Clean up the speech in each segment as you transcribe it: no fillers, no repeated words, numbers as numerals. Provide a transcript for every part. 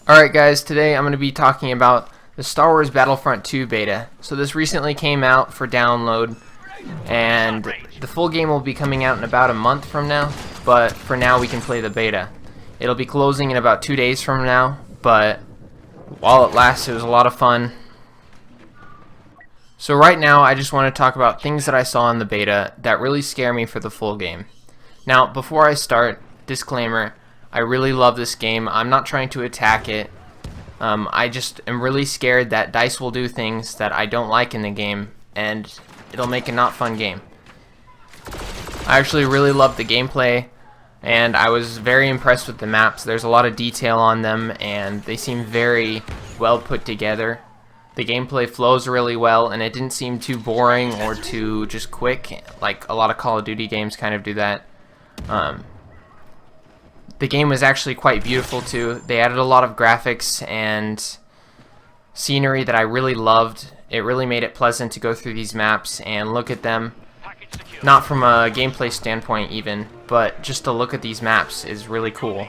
Alright guys, today I'm going to be talking about the Star Wars Battlefront 2 beta. So this recently came out for download, and the full game will be coming out in about a month from now, but for now we can play the beta. It'll be closing in about 2 days from now, but while it lasts, it was a lot of fun. So right now I just want to talk about things that I saw in the beta that really scare me for the full game. Now before I start, disclaimer, I really love this game. I'm not trying to attack it. I just am really scared that DICE will do things that I don't like in the game, and it'll make a not fun game. I actually really love the gameplay, and I was very impressed with the maps. There's a lot of detail on them, and they seem very well put together. The gameplay flows really well, and it didn't seem too boring or too just quick, like a lot of Call of Duty games kind of do that. The game was actually quite beautiful too. They added a lot of graphics and scenery that I really loved. It really made it pleasant to go through these maps and look at them. Not from a gameplay standpoint even, but just to look at these maps is really cool.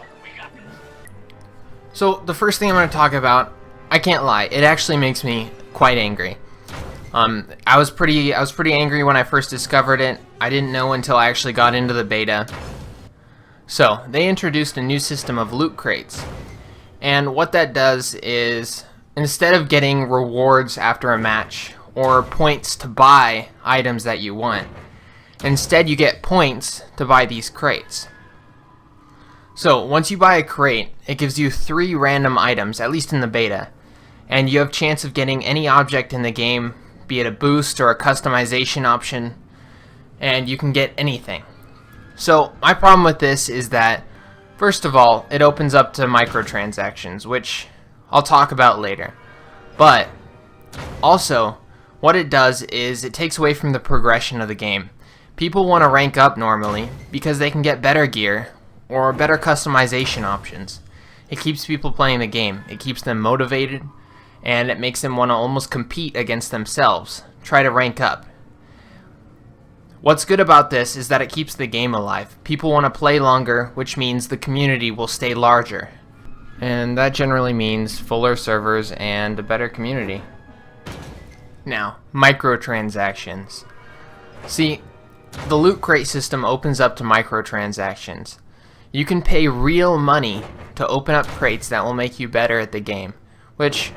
So the first thing I'm going to talk about, I can't lie, it actually makes me quite angry. I was pretty angry when I first discovered it. I didn't know until I actually got into the beta. So, they introduced a new system of loot crates, and what that does is, instead of getting rewards after a match, or points to buy items that you want, instead you get points to buy these crates. So, once you buy a crate, it gives you 3 random items, at least in the beta, and you have chance of getting any object in the game, be it a boost or a customization option, and you can get anything. So, my problem with this is that, first of all, it opens up to microtransactions, which I'll talk about later. But, also, what it does is it takes away from the progression of the game. People want to rank up normally because they can get better gear or better customization options. It keeps people playing the game. It keeps them motivated, and it makes them want to almost compete against themselves, try to rank up. What's good about this is that it keeps the game alive. People want to play longer, which means the community will stay larger. And that generally means fuller servers and a better community. Now, microtransactions. See, the loot crate system opens up to microtransactions. You can pay real money to open up crates that will make you better at the game, which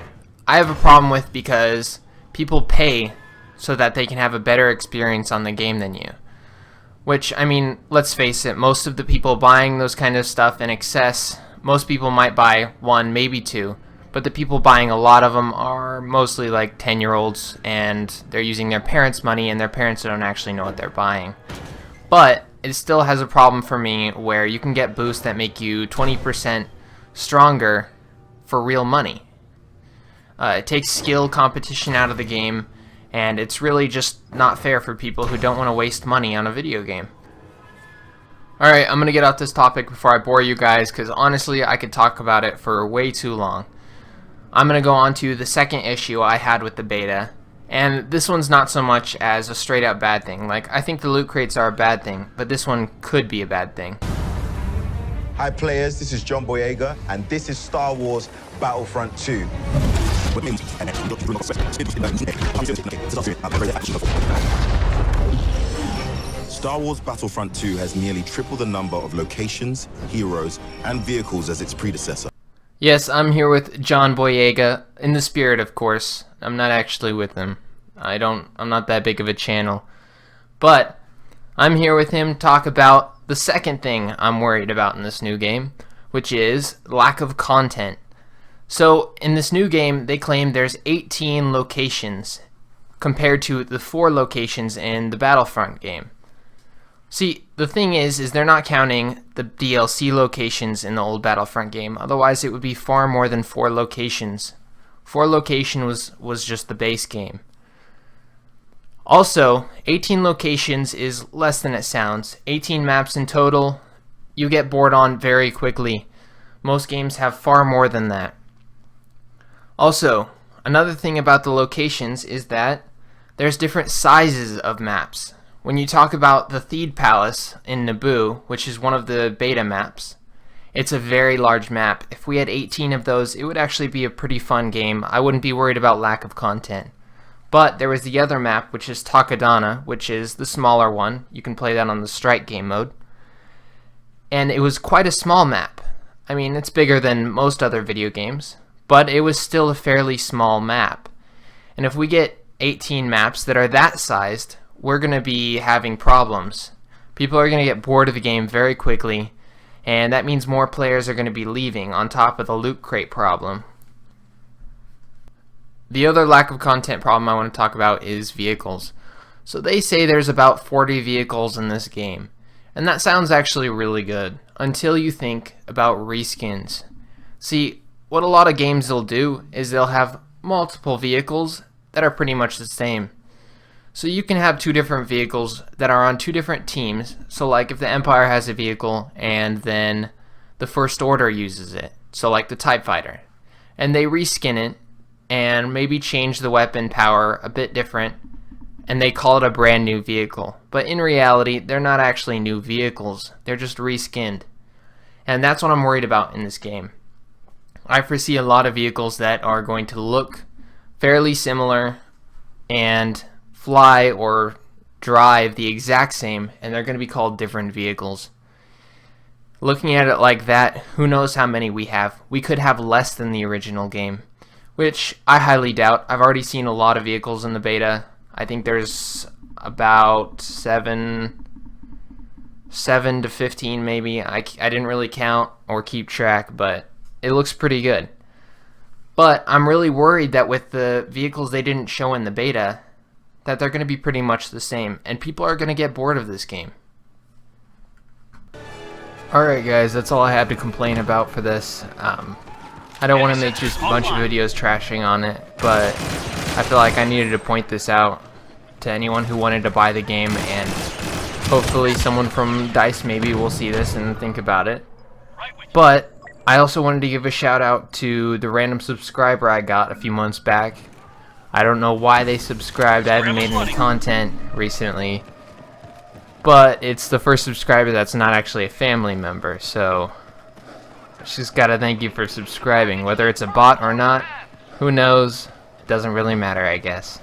I have a problem with because people pay so that they can have a better experience on the game than you. Which, I mean, let's face it, most of the people buying those kind of stuff in excess, most people might buy 1, maybe 2, but the people buying a lot of them are mostly like 10-year-olds, and they're using their parents' money, and their parents don't actually know what they're buying. But it still has a problem for me where you can get boosts that make you 20% stronger for real money. It takes skill competition out of the game, and it's really just not fair for people who don't want to waste money on a video game. Alright, I'm going to get out this topic before I bore you guys, because honestly I could talk about it for way too long. I'm going to go on to the second issue I had with the beta, and this one's not so much as a straight out bad thing. Like, I think the loot crates are a bad thing, but this one could be a bad thing. Hi players, this is John Boyega, and this is Star Wars Battlefront 2. Star Wars Battlefront 2 has nearly triple the number of locations, heroes, and vehicles as its predecessor. Yes, I'm here with John Boyega, in the spirit of course. I'm not actually with him. I'm not that big of a channel. But I'm here with him to talk about the second thing I'm worried about in this new game, which is lack of content. So, in this new game, they claim there's 18 locations, compared to the 4 locations in the Battlefront game. See, the thing is they're not counting the DLC locations in the old Battlefront game, otherwise it would be far more than 4 locations. 4 locations was just the base game. Also, 18 locations is less than it sounds. 18 maps in total, you get bored on very quickly. Most games have far more than that. Also, another thing about the locations is that there's different sizes of maps. When you talk about the Theed Palace in Naboo, which is one of the beta maps, It's a very large map. If we had 18 of those, it would actually be a pretty fun game. I wouldn't be worried about lack of content. But there was the other map, which is Takadana, which is the smaller one. You can play that on the strike game mode. And it was quite a small map. I mean, it's bigger than most other video games, but it was still a fairly small map. And if we get 18 maps that are that sized, we're going to be having problems. People are going to get bored of the game very quickly, and that means more players are going to be leaving, on top of the loot crate problem. The other lack of content problem I want to talk about is vehicles. So they say there's about 40 vehicles in this game, and that sounds actually really good, until you think about reskins. See, what a lot of games will do is they'll have multiple vehicles that are pretty much the same. So you can have two different vehicles that are on two different teams. So like if the Empire has a vehicle and then the First Order uses it, so like the TIE Fighter, and they reskin it and maybe change the weapon power a bit different, and they call it a brand new vehicle. But in reality, they're not actually new vehicles, they're just reskinned. And that's what I'm worried about in this game. I foresee a lot of vehicles that are going to look fairly similar and fly or drive the exact same, and they're going to be called different vehicles. Looking at it like that, who knows how many we have. We could have less than the original game, which I highly doubt. I've already seen a lot of vehicles in the beta. I think there's about 7 to 15 maybe. I didn't really count or keep track, but it looks pretty good. But I'm really worried that with the vehicles they didn't show in the beta, that they're going to be pretty much the same, and people are going to get bored of this game. Alright guys, that's all I had to complain about for this. I don't want to make just a bunch of videos trashing on it, but I feel like I needed to point this out to anyone who wanted to buy the game, and hopefully someone from DICE maybe will see this and think about it. But I also wanted to give a shout out to the random subscriber I got a few months back. I don't know why they subscribed. I haven't made any content recently, but it's the first subscriber that's not actually a family member, so just gotta thank you for subscribing. Whether it's a bot or not, who knows? It doesn't really matter, I guess.